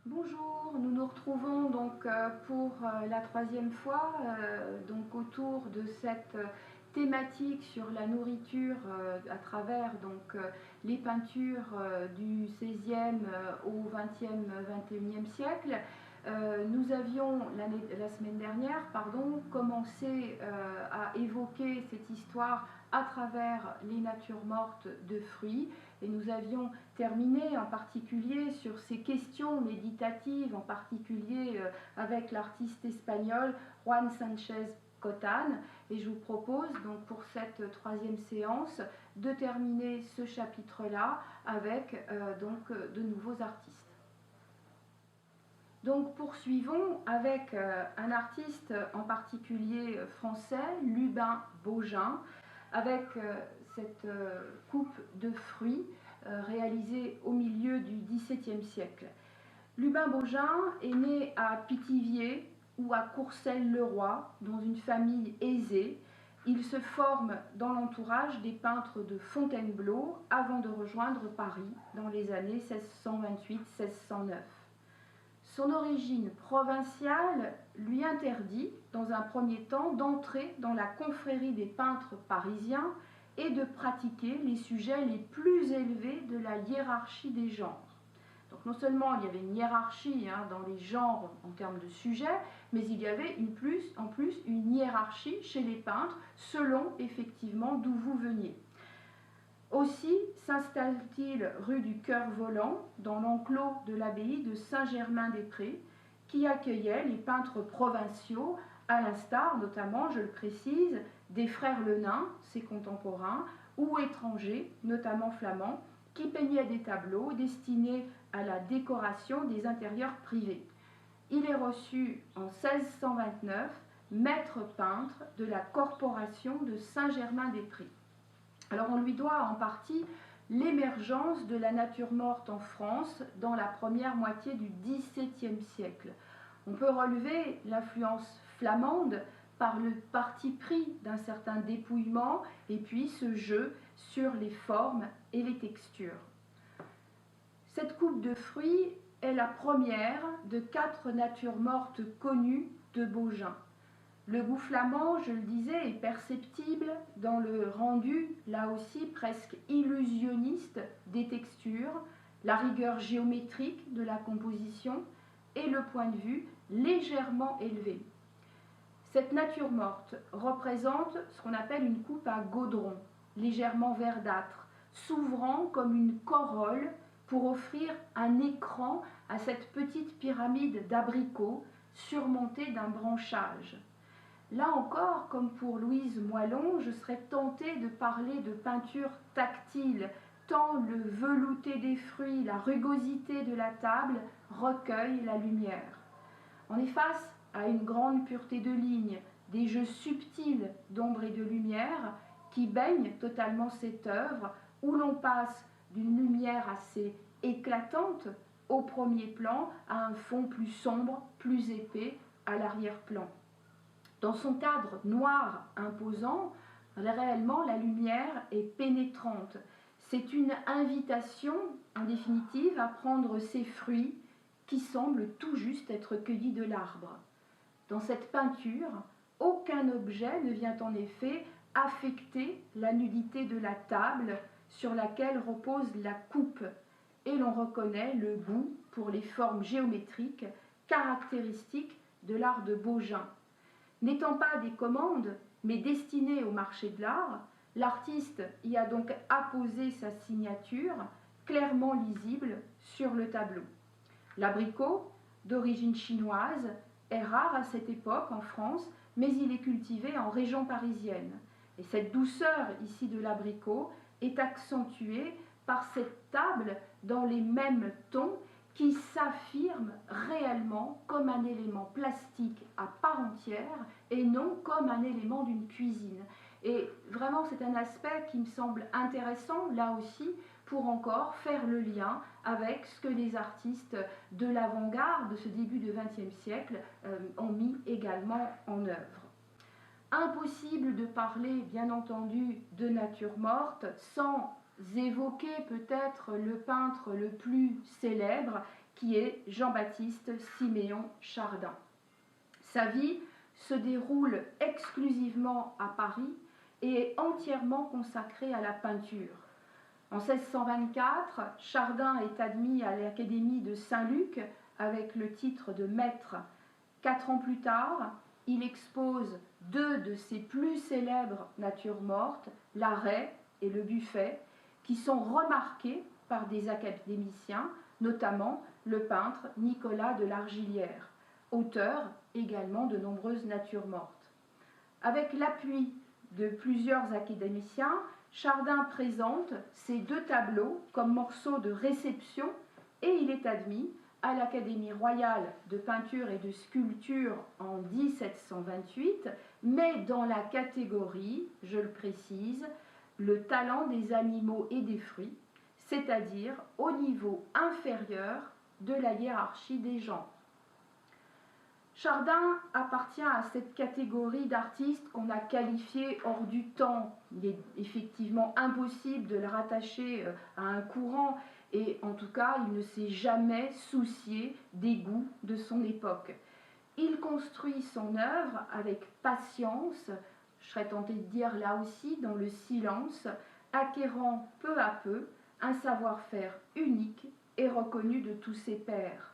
Bonjour, nous nous retrouvons donc pour la troisième fois donc autour de cette thématique sur la nourriture à travers les peintures du XVIe au XXe, XXIe siècle. Nous avions la semaine dernière commencé à évoquer cette histoire à travers les natures mortes de fruits et nous avions terminé en particulier sur ces questions méditatives, en particulier avec l'artiste espagnol Juan Sánchez Cotán, et je vous propose donc pour cette troisième séance de terminer ce chapitre-là avec de nouveaux artistes. Donc poursuivons avec un artiste en particulier français, Lubin Baugin, avec cette coupe de fruits réalisée au milieu du XVIIe siècle. Lubin Baugin est né à Pithiviers ou à Courcelles-le-Roi, dans une famille aisée. Il se forme dans l'entourage des peintres de Fontainebleau avant de rejoindre Paris dans les années 1628-1609. Son origine provinciale lui interdit, dans un premier temps, d'entrer dans la confrérie des peintres parisiens et de pratiquer les sujets les plus élevés de la hiérarchie des genres. Donc non seulement il y avait une hiérarchie dans les genres en termes de sujets, mais il y avait en plus une hiérarchie chez les peintres selon effectivement d'où vous veniez. Aussi s'installe-t-il rue du Cœur Volant, dans l'enclos de l'abbaye de Saint-Germain-des-Prés, qui accueillait les peintres provinciaux, à l'instar notamment, je le précise, des frères Lenain, ses contemporains, ou étrangers, notamment flamands, qui peignaient des tableaux destinés à la décoration des intérieurs privés. Il est reçu en 1629 maître peintre de la corporation de Saint-Germain-des-Prés. Alors on lui doit en partie l'émergence de la nature morte en France dans la première moitié du XVIIe siècle. On peut relever l'influence flamande par le parti pris d'un certain dépouillement et puis ce jeu sur les formes et les textures. Cette coupe de fruits est la première de 4 natures mortes connues de Baugin. Le goût flamand, je le disais, est perceptible dans le rendu, là aussi presque illusionniste, des textures, la rigueur géométrique de la composition et le point de vue légèrement élevé. Cette nature morte représente ce qu'on appelle une coupe à gaudron, légèrement verdâtre, s'ouvrant comme une corolle pour offrir un écran à cette petite pyramide d'abricots surmontée d'un branchage. Là encore, comme pour Louise Moellon, je serais tentée de parler de peinture tactile, tant le velouté des fruits, la rugosité de la table recueille la lumière. On est face à une grande pureté de lignes, des jeux subtils d'ombre et de lumière qui baignent totalement cette œuvre, où l'on passe d'une lumière assez éclatante au premier plan à un fond plus sombre, plus épais à l'arrière-plan. Dans son cadre noir imposant, réellement la lumière est pénétrante. C'est une invitation, en définitive, à prendre ces fruits qui semblent tout juste être cueillis de l'arbre. Dans cette peinture, aucun objet ne vient en effet affecter la nudité de la table sur laquelle repose la coupe, et l'on reconnaît le goût pour les formes géométriques caractéristiques de l'art de Baugin. N'étant pas des commandes, mais destinées au marché de l'art, l'artiste y a donc apposé sa signature, clairement lisible sur le tableau. L'abricot, d'origine chinoise, est rare à cette époque en France, mais il est cultivé en région parisienne. Et cette douceur ici de l'abricot est accentuée par cette table dans les mêmes tons qui s'affirme réellement comme un élément plastique à part entière et non comme un élément d'une cuisine. Et vraiment, c'est un aspect qui me semble intéressant, là aussi, pour encore faire le lien avec ce que les artistes de l'avant-garde de ce début du XXe siècle ont mis également en œuvre. Impossible de parler, bien entendu, de nature morte sans évoquer peut-être le peintre le plus célèbre qui est Jean-Baptiste Siméon Chardin. Sa vie se déroule exclusivement à Paris et est entièrement consacrée à la peinture. En 1624, Chardin est admis à l'Académie de Saint-Luc avec le titre de maître. 4 ans plus tard, il expose 2 de ses plus célèbres natures mortes, la raie et le buffet, qui sont remarquées par des académiciens, notamment le peintre Nicolas de Largillière, auteur également de nombreuses natures mortes. Avec l'appui de plusieurs académiciens, Chardin présente ces 2 tableaux comme morceaux de réception et il est admis à l'Académie royale de peinture et de sculpture en 1728, mais dans la catégorie, je le précise, le talent des animaux et des fruits, c'est-à-dire au niveau inférieur de la hiérarchie des genres. Chardin appartient à cette catégorie d'artistes qu'on a qualifiés hors du temps. Il est effectivement impossible de le rattacher à un courant et en tout cas, il ne s'est jamais soucié des goûts de son époque. Il construit son œuvre avec patience, je serais tentée de dire là aussi dans le silence, acquérant peu à peu un savoir-faire unique et reconnu de tous ses pairs.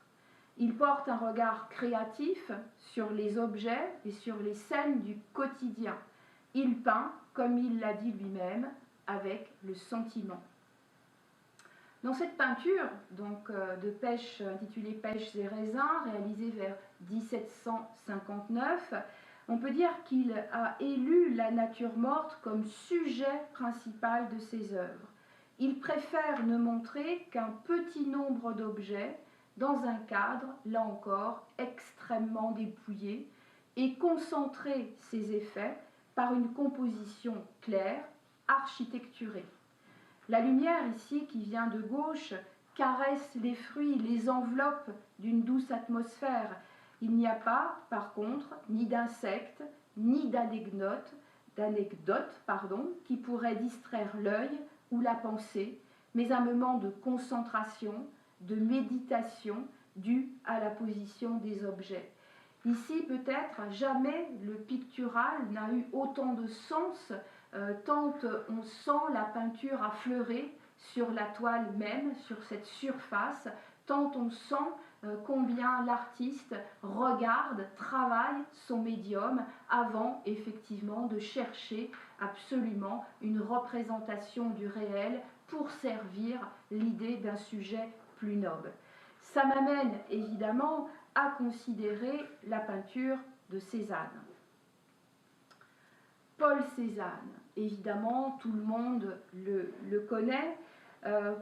Il porte un regard créatif sur les objets et sur les scènes du quotidien. Il peint, comme il l'a dit lui-même, avec le sentiment. Dans cette peinture de pêche intitulée Pêches et raisins, réalisée vers 1759, on peut dire qu'il a élu la nature morte comme sujet principal de ses œuvres. Il préfère ne montrer qu'un petit nombre d'objets dans un cadre, là encore, extrêmement dépouillé, et concentrer ses effets par une composition claire, architecturée. La lumière ici, qui vient de gauche, caresse les fruits, les enveloppe d'une douce atmosphère. Il n'y a pas, par contre, ni d'insectes, ni d'anecdotes, qui pourraient distraire l'œil ou la pensée, mais un moment de concentration, de méditation due à la position des objets. Ici, peut-être, jamais le pictural n'a eu autant de sens, tant on sent la peinture affleurer sur la toile même, sur cette surface, tant on sent combien l'artiste regarde, travaille son médium avant effectivement de chercher absolument une représentation du réel pour servir l'idée d'un sujet plus noble. Ça m'amène évidemment à considérer la peinture de Cézanne. Paul Cézanne, évidemment, tout le monde le connaît.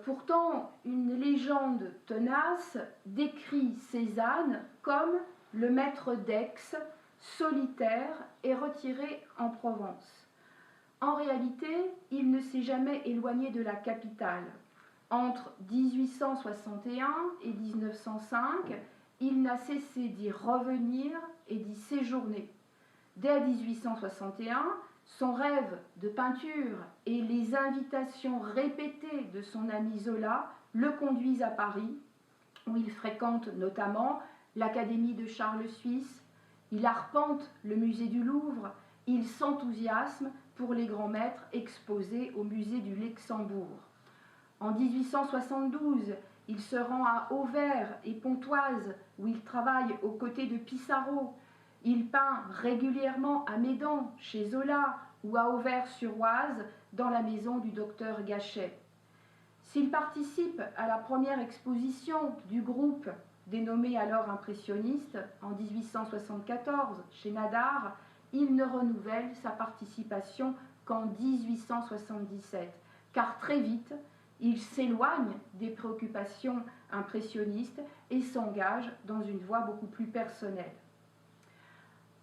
Pourtant, une légende tenace décrit Cézanne comme le maître d'Aix, solitaire et retiré en Provence. En réalité, il ne s'est jamais éloigné de la capitale. Entre 1861 et 1905, il n'a cessé d'y revenir et d'y séjourner. Dès 1861, son rêve de peinture et les invitations répétées de son ami Zola le conduisent à Paris, où il fréquente notamment l'Académie de Charles Suisse, il arpente le musée du Louvre, il s'enthousiasme pour les grands maîtres exposés au musée du Luxembourg. En 1872, il se rend à Auvers et Pontoise, où il travaille aux côtés de Pissarro. Il peint régulièrement à Médan, chez Zola, ou à Auvers-sur-Oise, dans la maison du docteur Gachet. S'il participe à la première exposition du groupe, dénommé alors impressionniste, en 1874, chez Nadar, il ne renouvelle sa participation qu'en 1877, car très vite, il s'éloigne des préoccupations impressionnistes et s'engage dans une voie beaucoup plus personnelle.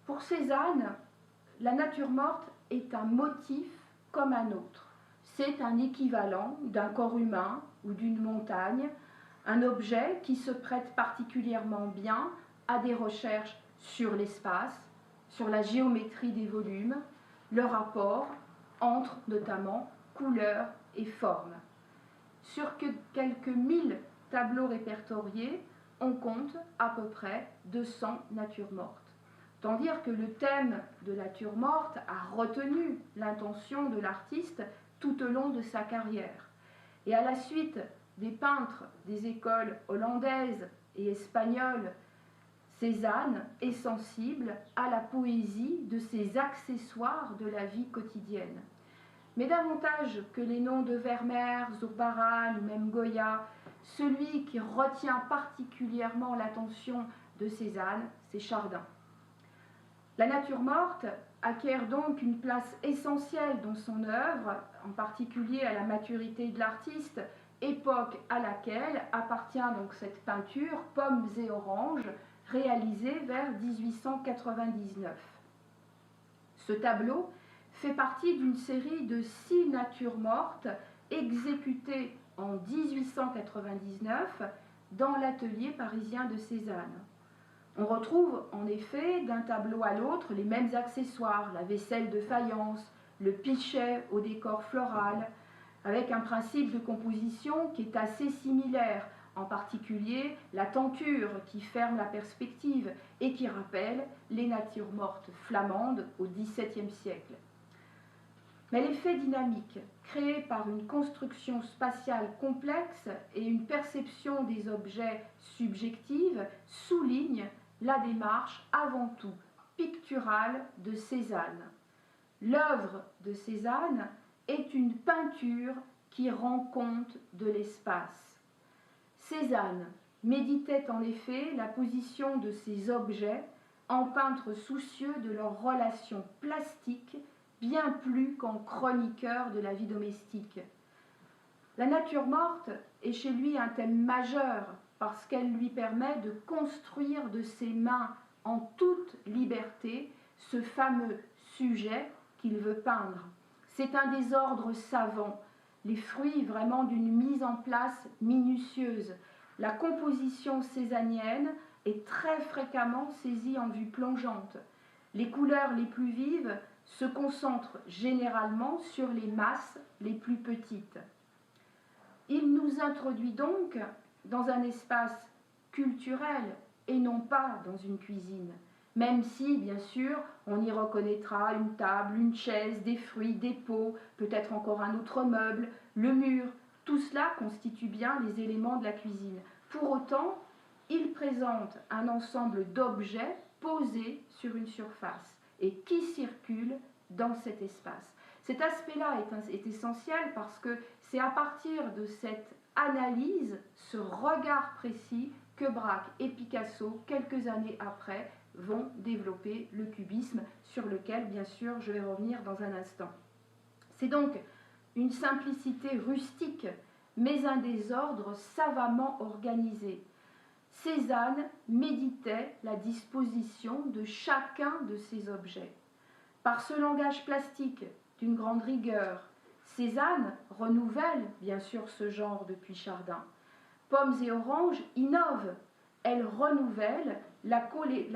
Pour Cézanne, la nature morte est un motif comme un autre. C'est un équivalent d'un corps humain ou d'une montagne, un objet qui se prête particulièrement bien à des recherches sur l'espace, sur la géométrie des volumes, le rapport entre notamment couleurs et formes. Sur quelques 1000 tableaux répertoriés, on compte à peu près 200 natures mortes. Autant dire que le thème de la nature morte a retenu l'intention de l'artiste tout au long de sa carrière. Et à la suite des peintres des écoles hollandaises et espagnoles, Cézanne est sensible à la poésie de ces accessoires de la vie quotidienne. Mais davantage que les noms de Vermeer, Zurbarán ou même Goya, celui qui retient particulièrement l'attention de Cézanne, c'est Chardin. La nature morte acquiert donc une place essentielle dans son œuvre, en particulier à la maturité de l'artiste, époque à laquelle appartient donc cette peinture Pommes et oranges, réalisée vers 1899. Ce tableau fait partie d'une série de 6 natures mortes exécutées en 1899 dans l'atelier parisien de Cézanne. On retrouve en effet d'un tableau à l'autre les mêmes accessoires, la vaisselle de faïence, le pichet au décor floral, avec un principe de composition qui est assez similaire, en particulier la tenture qui ferme la perspective et qui rappelle les natures mortes flamandes au XVIIe siècle. Mais l'effet dynamique, créé par une construction spatiale complexe et une perception des objets subjective, souligne la démarche avant tout picturale de Cézanne. L'œuvre de Cézanne est une peinture qui rend compte de l'espace. Cézanne méditait en effet la position de ces objets en peintre soucieux de leur relation plastique bien plus qu'en chroniqueur de la vie domestique. La nature morte est chez lui un thème majeur parce qu'elle lui permet de construire de ses mains en toute liberté ce fameux sujet qu'il veut peindre. C'est un désordre savant, les fruits vraiment d'une mise en place minutieuse. La composition cézannienne est très fréquemment saisie en vue plongeante. Les couleurs les plus vives se concentrent généralement sur les masses les plus petites. Il nous introduit donc dans un espace culturel et non pas dans une cuisine, même si, bien sûr, on y reconnaîtra une table, une chaise, des fruits, des pots, peut-être encore un autre meuble, le mur. Tout cela constitue bien les éléments de la cuisine. Pour autant, il présente un ensemble d'objets posés sur une surface et qui circulent dans cet espace. Cet aspect-là est essentiel parce que c'est à partir de cette analyse, ce regard précis, que Braque et Picasso, quelques années après, vont développer le cubisme, sur lequel, bien sûr, je vais revenir dans un instant. C'est donc une simplicité rustique, mais un désordre savamment organisé. Cézanne méditait la disposition de chacun de ces objets. Par ce langage plastique d'une grande rigueur, Cézanne renouvelle bien sûr ce genre depuis Chardin. Pommes et oranges innove, elle renouvelle la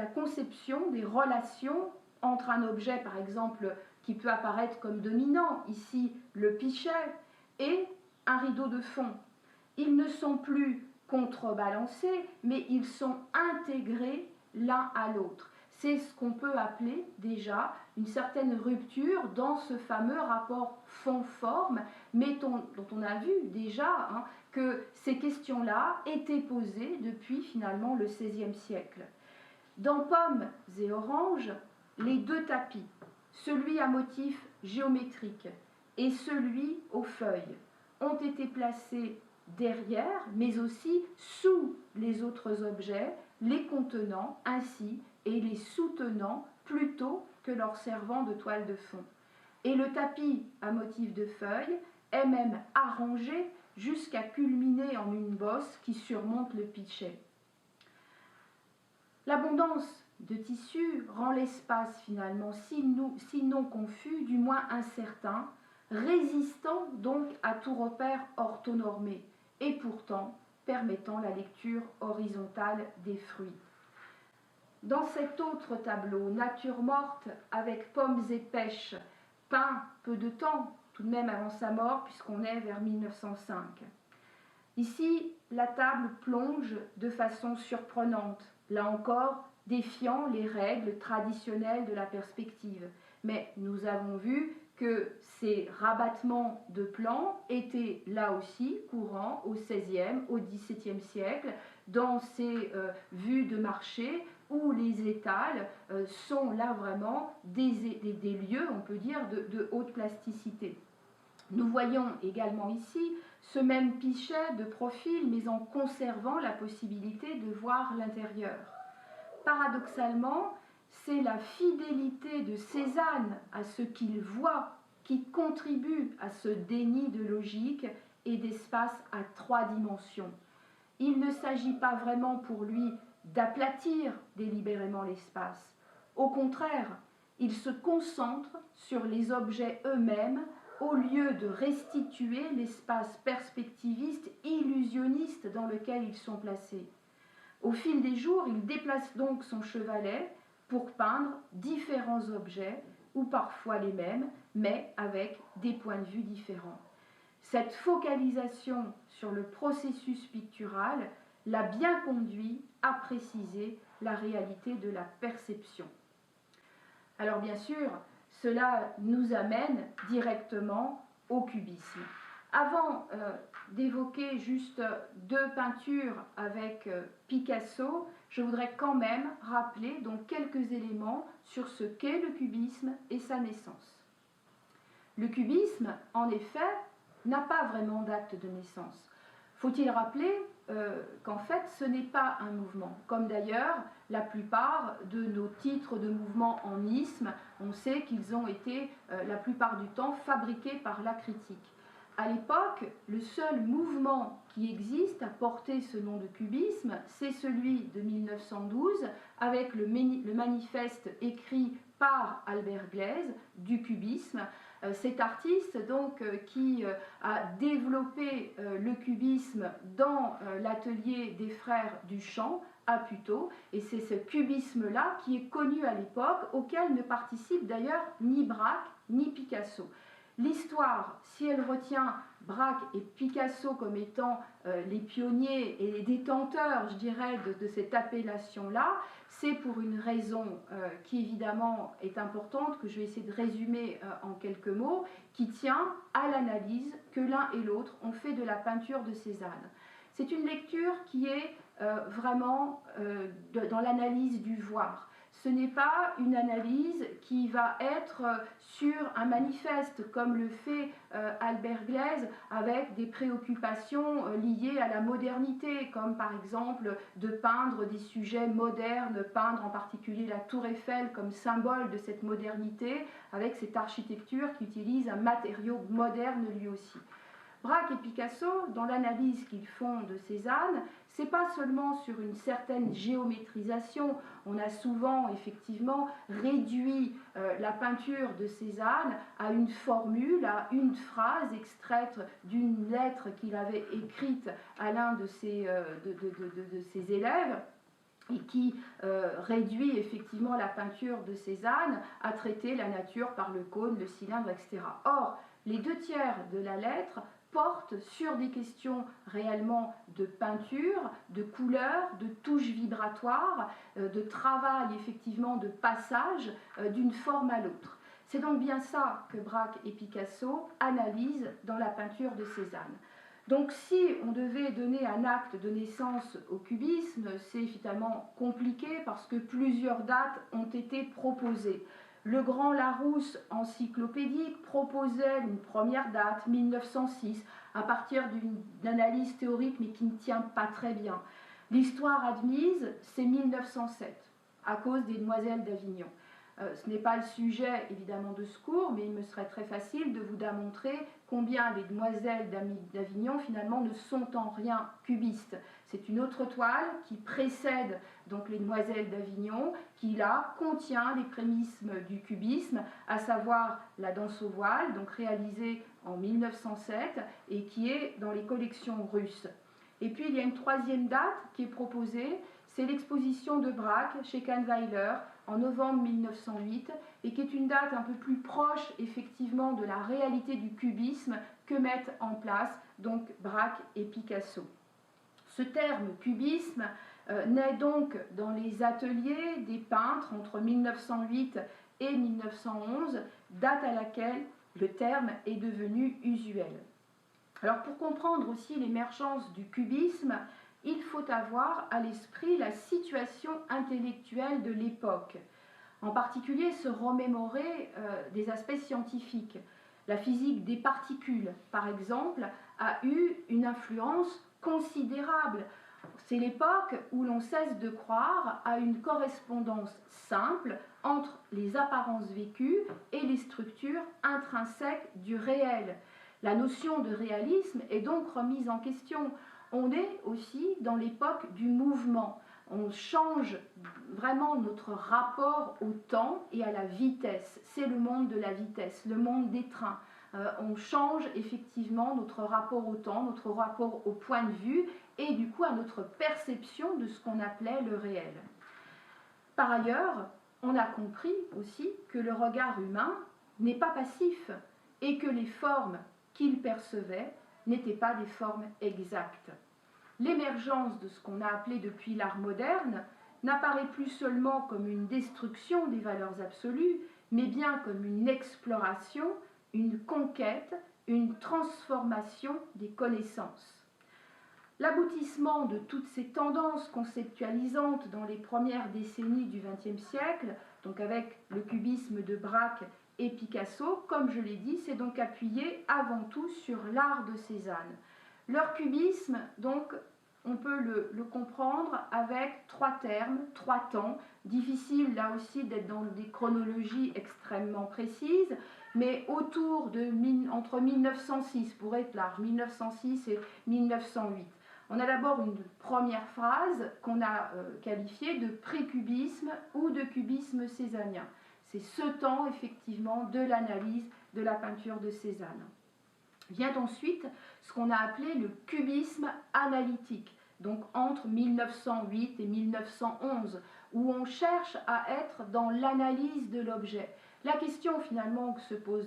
conception des relations entre un objet, par exemple, qui peut apparaître comme dominant, ici le pichet, et un rideau de fond. Ils ne sont plus contrebalancés, mais ils sont intégrés l'un à l'autre. C'est ce qu'on peut appeler déjà une certaine rupture dans ce fameux rapport fond-forme, mais dont on a vu déjà que ces questions-là étaient posées depuis finalement le XVIe siècle. Dans Pommes et oranges, les deux tapis, celui à motif géométrique et celui aux feuilles, ont été placés derrière, mais aussi sous les autres objets, les contenant ainsi et les soutenant plutôt que leur servant de toile de fond. Et le tapis à motif de feuilles est même arrangé jusqu'à culminer en une bosse qui surmonte le pichet. L'abondance de tissus rend l'espace finalement, sinon confus, du moins incertain, résistant donc à tout repère orthonormé et pourtant permettant la lecture horizontale des fruits. Dans cet autre tableau, Nature morte avec pommes et pêches, peint peu de temps tout de même avant sa mort puisqu'on est vers 1905, Ici, la table plonge de façon surprenante, là encore défiant les règles traditionnelles de la perspective. Mais nous avons vu que ces rabattements de plans étaient là aussi courants au XVIe, au XVIIe siècle, dans ces vues de marché où les étals sont là vraiment des lieux, on peut dire, de haute plasticité. Nous voyons également ici ce même pichet de profil, mais en conservant la possibilité de voir l'intérieur. Paradoxalement, c'est la fidélité de Cézanne à ce qu'il voit qui contribue à ce déni de logique et d'espace à 3 dimensions. Il ne s'agit pas vraiment pour lui d'aplatir délibérément l'espace. Au contraire, il se concentre sur les objets eux-mêmes au lieu de restituer l'espace perspectiviste, illusionniste dans lequel ils sont placés. Au fil des jours, il déplace donc son chevalet pour peindre différents objets, ou parfois les mêmes, mais avec des points de vue différents. Cette focalisation sur le processus pictural l'a bien conduit à préciser la réalité de la perception. Alors bien sûr, cela nous amène directement au cubisme. Avant d'évoquer juste 2 peintures avec Picasso, je voudrais quand même rappeler donc quelques éléments sur ce qu'est le cubisme et sa naissance. Le cubisme, en effet, n'a pas vraiment d'acte de naissance. Faut-il rappeler qu'en fait, ce n'est pas un mouvement, comme d'ailleurs la plupart de nos titres de mouvement en isme, on sait qu'ils ont été la plupart du temps fabriqués par la critique. À l'époque, le seul mouvement qui existe à porter ce nom de cubisme, c'est celui de 1912 avec le manifeste écrit par Albert Gleizes du cubisme. Cet artiste donc qui a développé le cubisme dans l'atelier des frères Duchamp à Puteaux, et c'est ce cubisme-là qui est connu à l'époque, auquel ne participent d'ailleurs ni Braque ni Picasso. L'histoire, si elle retient Braque et Picasso comme étant les pionniers et les détenteurs, je dirais, de cette appellation-là, c'est pour une raison qui évidemment est importante, que je vais essayer de résumer en quelques mots, qui tient à l'analyse que l'un et l'autre ont fait de la peinture de Cézanne. C'est une lecture qui est vraiment dans l'analyse du voir. Ce n'est pas une analyse qui va être sur un manifeste comme le fait Albert Gleizes avec des préoccupations liées à la modernité, comme par exemple de peindre des sujets modernes, peindre en particulier la Tour Eiffel comme symbole de cette modernité, avec cette architecture qui utilise un matériau moderne lui aussi. Braque et Picasso, dans l'analyse qu'ils font de Cézanne, c'est pas seulement sur une certaine géométrisation. On a souvent effectivement réduit la peinture de Cézanne à une formule, à une phrase extraite d'une lettre qu'il avait écrite à l'un de ses élèves, et qui réduit effectivement la peinture de Cézanne à traiter la nature par le cône, le cylindre, etc. Or, les 2 tiers de la lettre portent sur des questions réellement de peinture, de couleur, de touche vibratoire, de travail effectivement de passage d'une forme à l'autre. C'est donc bien ça que Braque et Picasso analysent dans la peinture de Cézanne. Donc si on devait donner un acte de naissance au cubisme, c'est finalement compliqué parce que plusieurs dates ont été proposées. Le Grand Larousse encyclopédique proposait une première date, 1906, à partir d'une analyse théorique mais qui ne tient pas très bien. L'histoire admise, c'est 1907, à cause des Demoiselles d'Avignon. Ce n'est pas le sujet évidemment de ce cours, mais il me serait très facile de vous démontrer combien les Demoiselles d'Avignon finalement ne sont en rien cubistes. C'est une autre toile qui précède donc les Demoiselles d'Avignon, qui là contient les prémices du cubisme, à savoir la danse au voile, donc réalisée en 1907 et qui est dans les collections russes. Et puis il y a une 3e date qui est proposée, c'est l'exposition de Braque chez Kahnweiler en novembre 1908 et qui est une date un peu plus proche effectivement de la réalité du cubisme que mettent en place donc Braque et Picasso. Ce terme cubisme naît donc dans les ateliers des peintres entre 1908 et 1911, date à laquelle le terme est devenu usuel. Alors pour comprendre aussi l'émergence du cubisme, il faut avoir à l'esprit la situation intellectuelle de l'époque, en particulier se remémorer des aspects scientifiques. La physique des particules, par exemple, a eu une influence considérable. C'est l'époque où l'on cesse de croire à une correspondance simple entre les apparences vécues et les structures intrinsèques du réel. La notion de réalisme est donc remise en question. On est aussi dans l'époque du mouvement. On change vraiment notre rapport au temps et à la vitesse. C'est le monde de la vitesse, le monde des trains. On change effectivement notre rapport au temps, notre rapport au point de vue et du coup à notre perception de ce qu'on appelait le réel. Par ailleurs, on a compris aussi que le regard humain n'est pas passif et que les formes qu'il percevait n'étaient pas des formes exactes. L'émergence de ce qu'on a appelé depuis l'art moderne n'apparaît plus seulement comme une destruction des valeurs absolues, mais bien comme une exploration, une conquête, une transformation des connaissances. L'aboutissement de toutes ces tendances conceptualisantes dans les premières décennies du XXe siècle, donc avec le cubisme de Braque et Picasso, comme je l'ai dit, s'est donc appuyé avant tout sur l'art de Cézanne. Leur cubisme, donc, on peut le comprendre avec trois termes, trois temps. Difficile là aussi d'être dans des chronologies extrêmement précises, mais entre 1906, pour être large, 1906 et 1908. On a d'abord une première phrase qu'on a qualifiée de précubisme ou de cubisme cézannien. C'est ce temps, effectivement, de l'analyse de la peinture de Cézanne. Vient ensuite ce qu'on a appelé le cubisme analytique, donc entre 1908 et 1911, où on cherche à être dans l'analyse de l'objet. La question finalement que se pose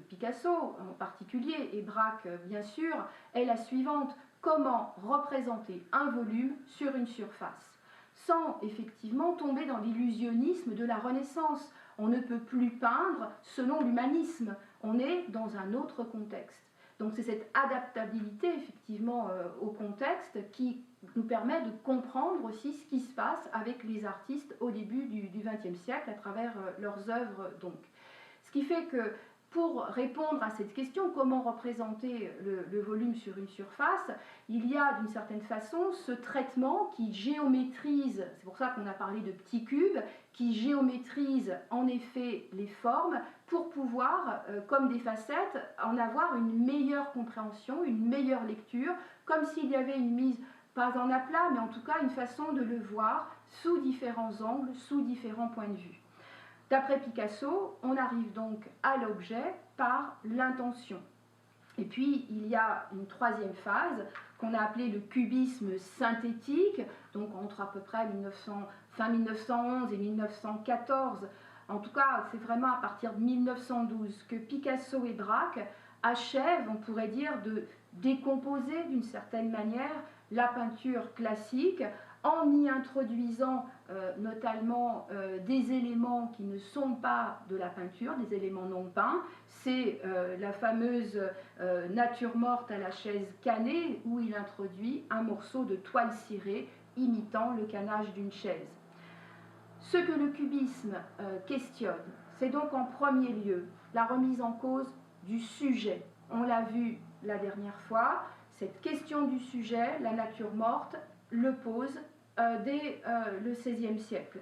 Picasso en particulier, et Braque bien sûr, est la suivante: comment représenter un volume sur une surface, sans effectivement tomber dans l'illusionnisme de la Renaissance. On ne peut plus peindre selon l'humanisme, on est dans un autre contexte. Donc c'est cette adaptabilité effectivement au contexte qui nous permet de comprendre aussi ce qui se passe avec les artistes au début du XXe siècle à travers leurs œuvres donc. Ce qui fait que pour répondre à cette question, comment représenter le volume sur une surface, il y a d'une certaine façon ce traitement qui géométrise, c'est pour ça qu'on a parlé de petits cubes, qui géométrise en effet les formes pour pouvoir, comme des facettes, en avoir une meilleure compréhension, une meilleure lecture, comme s'il y avait une mise, pas en aplat, mais en tout cas une façon de le voir sous différents angles, sous différents points de vue. D'après Picasso, on arrive donc à l'objet par l'intention. Et puis, il y a une troisième phase qu'on a appelée le cubisme synthétique, donc entre à peu près fin 1911 et 1914. En tout cas, c'est vraiment à partir de 1912 que Picasso et Braque achèvent, on pourrait dire, de décomposer d'une certaine manière la peinture classique en y introduisant notamment des éléments qui ne sont pas de la peinture, des éléments non peints. C'est la fameuse nature morte à la chaise canée, où il introduit un morceau de toile cirée imitant le canage d'une chaise. Ce que le cubisme questionne, c'est donc en premier lieu la remise en cause du sujet. On l'a vu la dernière fois, cette question du sujet, la nature morte, le pose dès le XVIe siècle.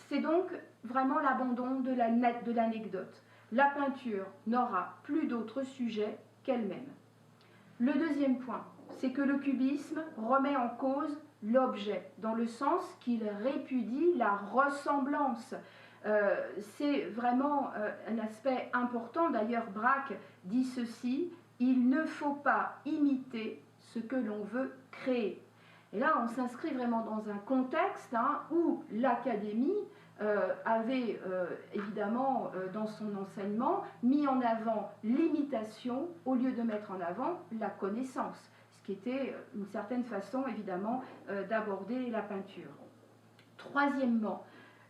C'est donc vraiment l'abandon de l'anecdote. La peinture n'aura plus d'autre sujet qu'elle-même. Le deuxième point, c'est que le cubisme remet en cause l'objet, dans le sens qu'il répudie la ressemblance. C'est vraiment un aspect important. D'ailleurs, Braque dit ceci: il ne faut pas imiter ce que l'on veut créer. Et là, on s'inscrit vraiment dans un contexte où l'académie avait évidemment dans son enseignement mis en avant l'imitation au lieu de mettre en avant la connaissance, ce qui était une certaine façon évidemment d'aborder la peinture. Troisièmement,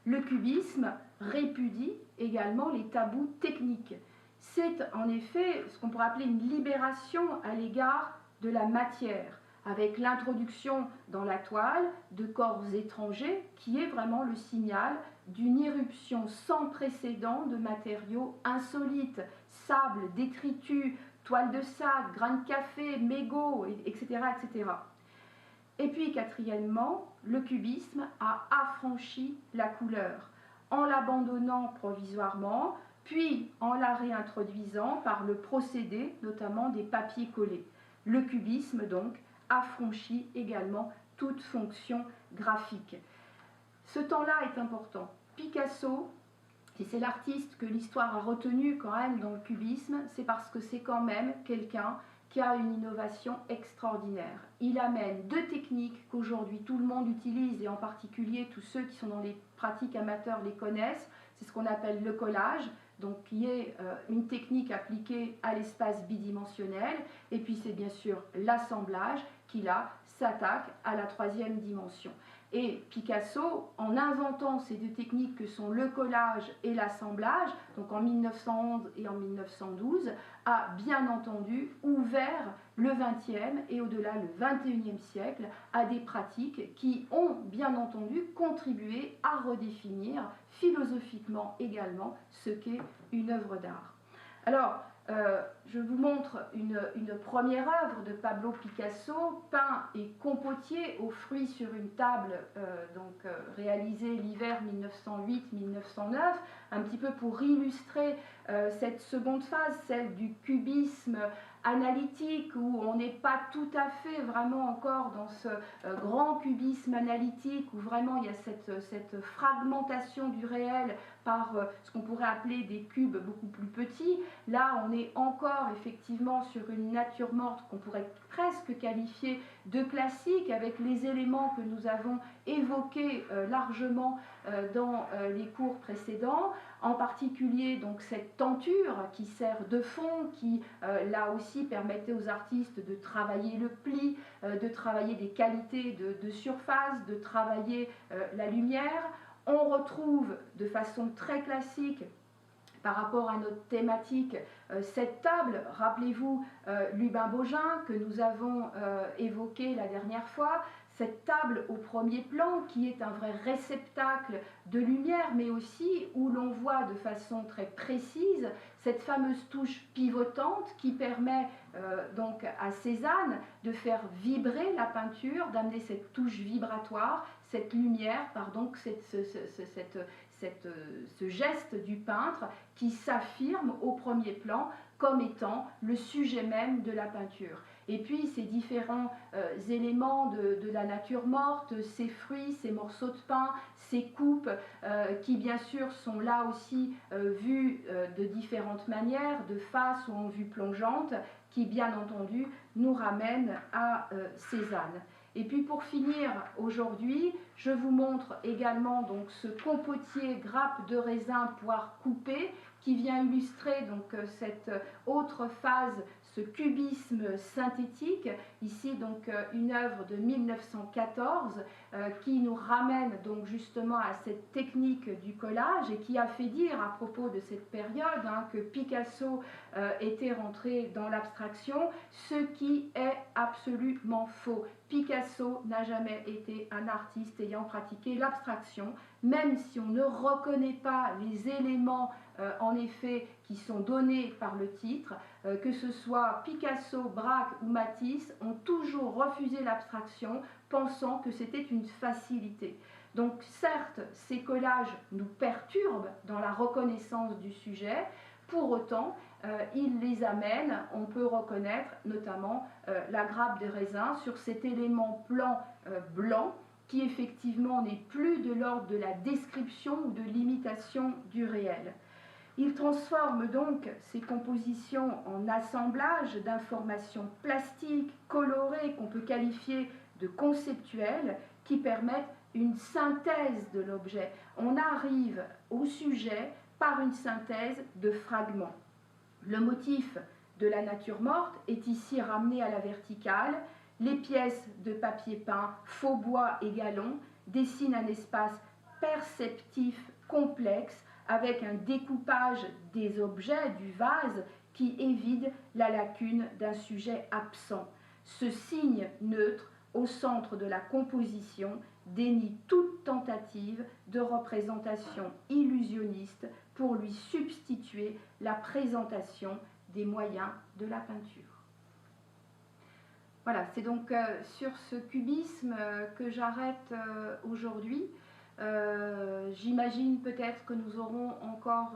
le cubisme répudie également les tabous techniques. C'est en effet ce qu'on pourrait appeler une libération à l'égard de la matière, avec l'introduction dans la toile de corps étrangers qui est vraiment le signal d'une irruption sans précédent de matériaux insolites, sable, détritus, toile de sac, grains de café, mégots, etc., etc. Et puis quatrièmement, le cubisme a affranchi la couleur en l'abandonnant provisoirement, puis en la réintroduisant par le procédé notamment des papiers collés. Le cubisme donc affranchit également toute fonction graphique. Ce temps-là est important. Picasso, si c'est l'artiste que l'histoire a retenu quand même dans le cubisme, c'est parce que c'est quand même quelqu'un qui a une innovation extraordinaire. Il amène deux techniques qu'aujourd'hui tout le monde utilise, et en particulier tous ceux qui sont dans les pratiques amateurs les connaissent. C'est ce qu'on appelle le collage, donc qui est une technique appliquée à l'espace bidimensionnel, et puis c'est bien sûr l'assemblage qui là s'attaque à la troisième dimension. Et Picasso, en inventant ces deux techniques que sont le collage et l'assemblage, donc en 1911 et en 1912, a bien entendu ouvert le XXe et au-delà le XXIe siècle à des pratiques qui ont bien entendu contribué à redéfinir philosophiquement également ce qu'est une œuvre d'art. Alors, je vous montre une première œuvre de Pablo Picasso, peint et compotier aux fruits sur une table, réalisée l'hiver 1908-1909, un petit peu pour illustrer cette seconde phase, celle du cubisme analytique, où on n'est pas tout à fait vraiment encore dans ce grand cubisme analytique, où vraiment il y a cette fragmentation du réel par ce qu'on pourrait appeler des cubes beaucoup plus petits. Là, on est encore effectivement sur une nature morte qu'on pourrait presque qualifier de classique, avec les éléments que nous avons évoqués largement dans les cours précédents, en particulier donc cette tenture qui sert de fond, qui là aussi permettait aux artistes de travailler le pli, de travailler des qualités de surface, de travailler la lumière. On retrouve de façon très classique, par rapport à notre thématique, cette table, rappelez-vous Lubin Bogin que nous avons évoqué la dernière fois, cette table au premier plan qui est un vrai réceptacle de lumière, mais aussi où l'on voit de façon très précise cette fameuse touche pivotante qui permet donc à Cézanne de faire vibrer la peinture, d'amener cette touche vibratoire, cette lumière, pardon, ce geste du peintre qui s'affirme au premier plan comme étant le sujet même de la peinture. Et puis ces différents éléments de la nature morte, ces fruits, ces morceaux de pain, ces coupes qui bien sûr sont là aussi vus de différentes manières, de face ou en vue plongeante, qui bien entendu nous ramènent à Cézanne. Et puis pour finir aujourd'hui, je vous montre également donc ce compotier grappe de raisin poire coupée qui vient illustrer donc cette autre phase, ce cubisme synthétique. Ici donc une œuvre de 1914 qui nous ramène donc justement à cette technique du collage et qui a fait dire à propos de cette période que Picasso était rentré dans l'abstraction, ce qui est absolument faux. Picasso n'a jamais été un artiste ayant pratiqué l'abstraction, même si on ne reconnaît pas les éléments en effet qui sont donnés par le titre, que ce soit Picasso, Braque ou Matisse, ont toujours refusé l'abstraction, pensant que c'était une facilité. Donc certes, ces collages nous perturbent dans la reconnaissance du sujet, pour autant, il les amène, on peut reconnaître notamment la grappe de raisin sur cet élément plan blanc qui effectivement n'est plus de l'ordre de la description ou de l'imitation du réel. Il transforme donc ces compositions en assemblage d'informations plastiques, colorées, qu'on peut qualifier de conceptuelles, qui permettent une synthèse de l'objet. On arrive au sujet par une synthèse de fragments. Le motif de la nature morte est ici ramené à la verticale. Les pièces de papier peint, faux bois et galon dessinent un espace perceptif complexe avec un découpage des objets du vase qui évite la lacune d'un sujet absent. Ce signe neutre au centre de la composition dénie toute tentative de représentation illusionniste pour lui substituer la présentation des moyens de la peinture. Voilà, c'est donc sur ce cubisme que j'arrête aujourd'hui. J'imagine peut-être que nous aurons encore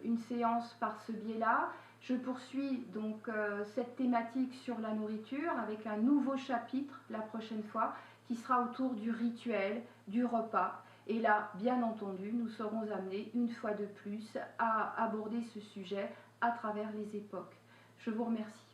une séance par ce biais-là. Je poursuis donc cette thématique sur la nourriture avec un nouveau chapitre la prochaine fois qui sera autour du rituel, du repas. Et là, bien entendu, nous serons amenés une fois de plus à aborder ce sujet à travers les époques. Je vous remercie.